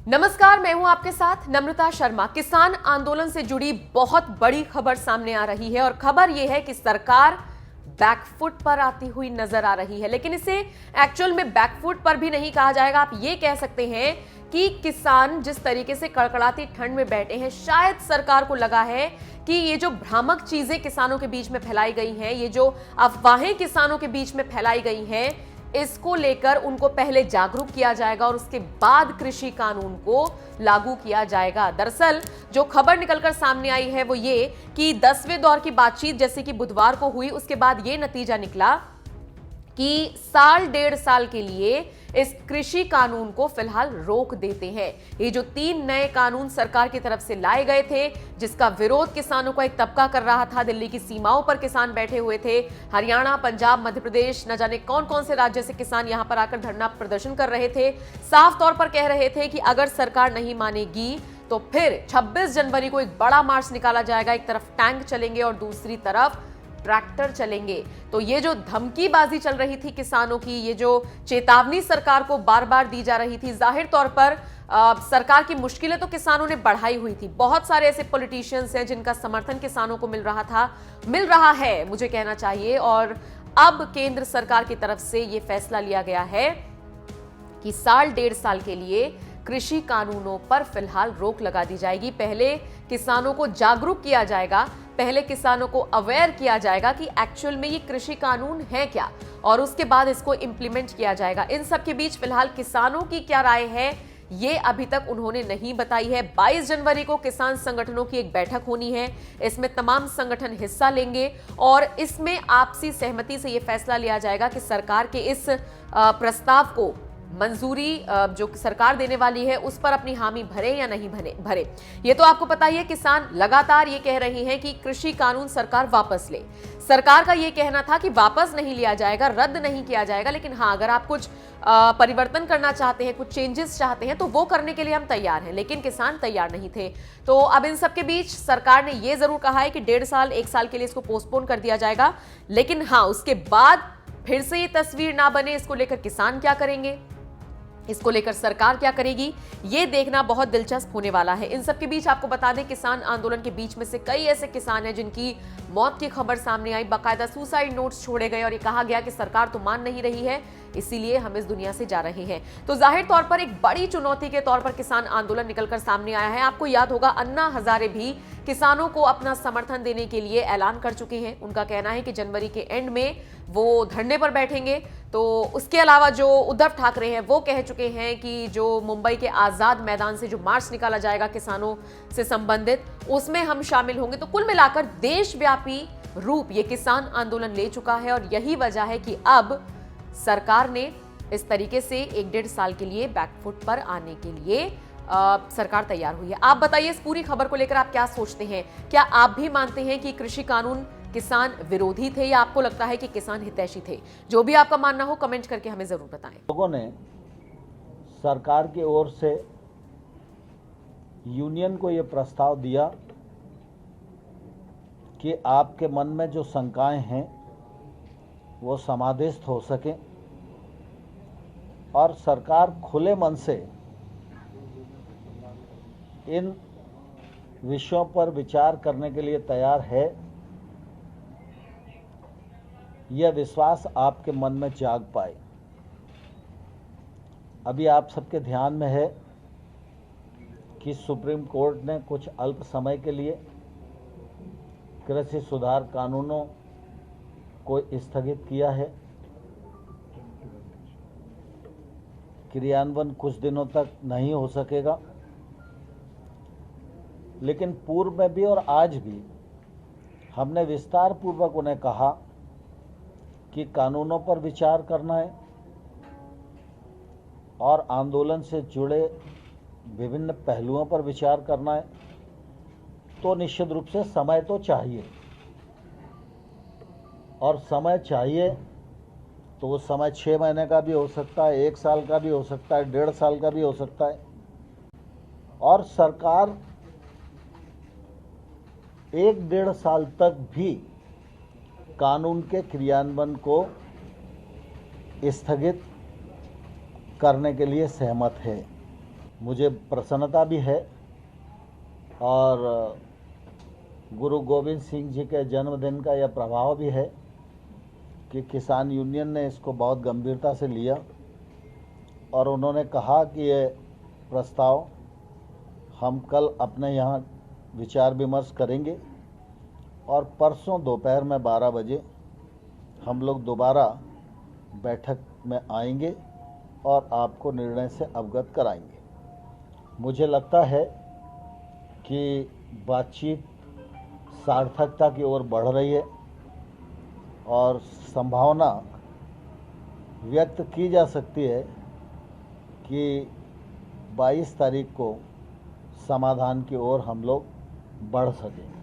नमस्कार, मैं हूं आपके साथ नम्रता शर्मा। किसान आंदोलन से जुड़ी बहुत बड़ी खबर सामने आ रही है और खबर यह है कि सरकार बैकफुट पर आती हुई नजर आ रही है। लेकिन इसे एक्चुअल में बैकफुट पर भी नहीं कहा जाएगा। आप ये कह सकते हैं कि किसान जिस तरीके से कड़कड़ाती ठंड में बैठे हैं, शायद सरकार को लगा है कि ये जो भ्रामक चीजें किसानों के बीच में फैलाई गई हैं, ये जो अफवाहें किसानों के बीच में फैलाई गई हैं, इसको लेकर उनको पहले जागरूक किया जाएगा और उसके बाद कृषि कानून को लागू किया जाएगा। दरअसल जो खबर निकलकर सामने आई है वो ये कि 10वें दौर की बातचीत जैसे कि बुधवार को हुई, उसके बाद ये नतीजा निकला कि साल डेढ़ साल के लिए इस कृषि कानून को फिलहाल रोक देते हैं। ये जो 3 नए कानून सरकार की तरफ से लाए गए थे, जिसका विरोध किसानों का एक तबका कर रहा था, दिल्ली की सीमाओं पर किसान बैठे हुए थे, हरियाणा, पंजाब, मध्य प्रदेश, न जाने कौन कौन से राज्य से किसान यहां पर आकर धरना प्रदर्शन कर रहे थे। साफ तौर पर कह रहे थे कि अगर सरकार नहीं मानेगी तो फिर 26 जनवरी को एक बड़ा मार्च निकाला जाएगा। एक तरफ टैंक चलेंगे और दूसरी तरफ ट्रैक्टर चलेंगे। तो ये जो धमकीबाजी चल रही थी किसानों की, ये जो चेतावनी सरकार को बार बार दी जा रही थी, जाहिर तौर पर सरकार की मुश्किलें तो किसानों ने बढ़ाई हुई थी। बहुत सारे ऐसे पॉलिटिशियंस हैं जिनका समर्थन किसानों को मिल रहा है मुझे कहना चाहिए। और अब केंद्र सरकार की तरफ से यह फैसला लिया गया है कि साल डेढ़ साल के लिए कृषि कानूनों पर फिलहाल रोक लगा दी जाएगी। पहले किसानों को जागरूक किया जाएगा, पहले किसानों को अवेयर किया जाएगा कि एक्चुअल में ये कृषि कानून है क्या, और उसके बाद इसको इंप्लीमेंट किया जाएगा। इन सब के बीच फिलहाल किसानों की क्या राय है ये अभी तक उन्होंने नहीं बताई है। 22 जनवरी को किसान संगठनों की एक बैठक होनी है, इसमें तमाम संगठन हिस्सा लेंगे और इसमें आपसी सहमति से यह फैसला लिया जाएगा कि सरकार के इस प्रस्ताव को मंजूरी जो सरकार देने वाली है उस पर अपनी हामी भरे या नहीं भरे। ये तो आपको पता ही है, किसान लगातार ये कह रहे हैं कि कृषि कानून सरकार वापस ले। सरकार का ये कहना था कि वापस नहीं लिया जाएगा, रद्द नहीं किया जाएगा, लेकिन हाँ, अगर आप कुछ परिवर्तन करना चाहते हैं, कुछ चेंजेस चाहते हैं तो वो करने के लिए हम तैयार हैं। लेकिन किसान तैयार नहीं थे। तो अब इन सब के बीच सरकार ने ये जरूर कहा है कि 1.5 साल 1 साल के लिए इसको पोस्टपोन कर दिया जाएगा। लेकिन हाँ, उसके बाद फिर से ये तस्वीर ना बने, इसको लेकर किसान क्या करेंगे, इसको लेकर सरकार क्या करेगी, ये देखना बहुत दिलचस्प होने वाला है। इन सब के बीच आपको बता दें, किसान आंदोलन के बीच में से कई ऐसे किसान हैं जिनकी मौत की खबर सामने आई। बाकायदा सुसाइड नोट्स छोड़े गए और ये कहा गया कि सरकार तो मान नहीं रही है, इसीलिए हम इस दुनिया से जा रहे हैं। तो जाहिर तौर पर एक बड़ी चुनौती के तौर पर किसान आंदोलन निकलकर सामने आया है। आपको याद होगा, अन्ना हजारे भी किसानों को अपना समर्थन देने के लिए ऐलान कर चुके हैं। उनका कहना है कि जनवरी के एंड में वो धरने पर बैठेंगे। तो उसके अलावा जो उद्धव ठाकरे हैं वो कह चुके हैं कि जो मुंबई के आजाद मैदान से जो मार्च निकाला जाएगा किसानों से संबंधित, उसमें हम शामिल होंगे। तो कुल मिलाकर देशव्यापी रूप ये किसान आंदोलन ले चुका है और यही वजह है कि अब सरकार ने इस तरीके से 1-1.5 साल के लिए बैकफुट पर आने के लिए सरकार तैयार हुई है। आप बताइए, इस पूरी खबर को लेकर आप क्या सोचते हैं? क्या आप भी मानते हैं कि कृषि कानून किसान विरोधी थे या आपको लगता है कि किसान हितैषी थे? जो भी आपका मानना हो कमेंट करके हमें जरूर बताएं। लोगों ने सरकार की ओर से यूनियन को यह प्रस्ताव दिया कि आपके मन में जो शंकाएं हैं वो समाधिस्थ हो सके और सरकार खुले मन से इन विषयों पर विचार करने के लिए तैयार है। यह विश्वास आपके मन में जाग पाए। अभी आप सबके ध्यान में है कि सुप्रीम कोर्ट ने कुछ अल्प समय के लिए कृषि सुधार कानूनों को स्थगित किया है। क्रियान्वयन कुछ दिनों तक नहीं हो सकेगा, लेकिन पूर्व में भी और आज भी हमने विस्तार पूर्वक उन्हें कहा कि कानूनों पर विचार करना है और आंदोलन से जुड़े विभिन्न पहलुओं पर विचार करना है। तो निश्चित रूप से समय तो चाहिए, और समय चाहिए तो वो समय 6 महीने का भी हो सकता है, 1 साल का भी हो सकता है, 1.5 साल का भी हो सकता है। और सरकार 1-1.5 साल तक भी कानून के क्रियान्वयन को स्थगित करने के लिए सहमत है। मुझे प्रसन्नता भी है और गुरु गोविंद सिंह जी के जन्मदिन का यह प्रभाव भी है कि किसान यूनियन ने इसको बहुत गंभीरता से लिया और उन्होंने कहा कि ये प्रस्ताव हम कल अपने यहाँ विचार विमर्श करेंगे और परसों दोपहर में 12 बजे हम लोग दोबारा बैठक में आएंगे और आपको निर्णय से अवगत कराएंगे। मुझे लगता है कि बातचीत सार्थकता की ओर बढ़ रही है और संभावना व्यक्त की जा सकती है कि 22 तारीख को समाधान की ओर हम लोग बढ़ सकें।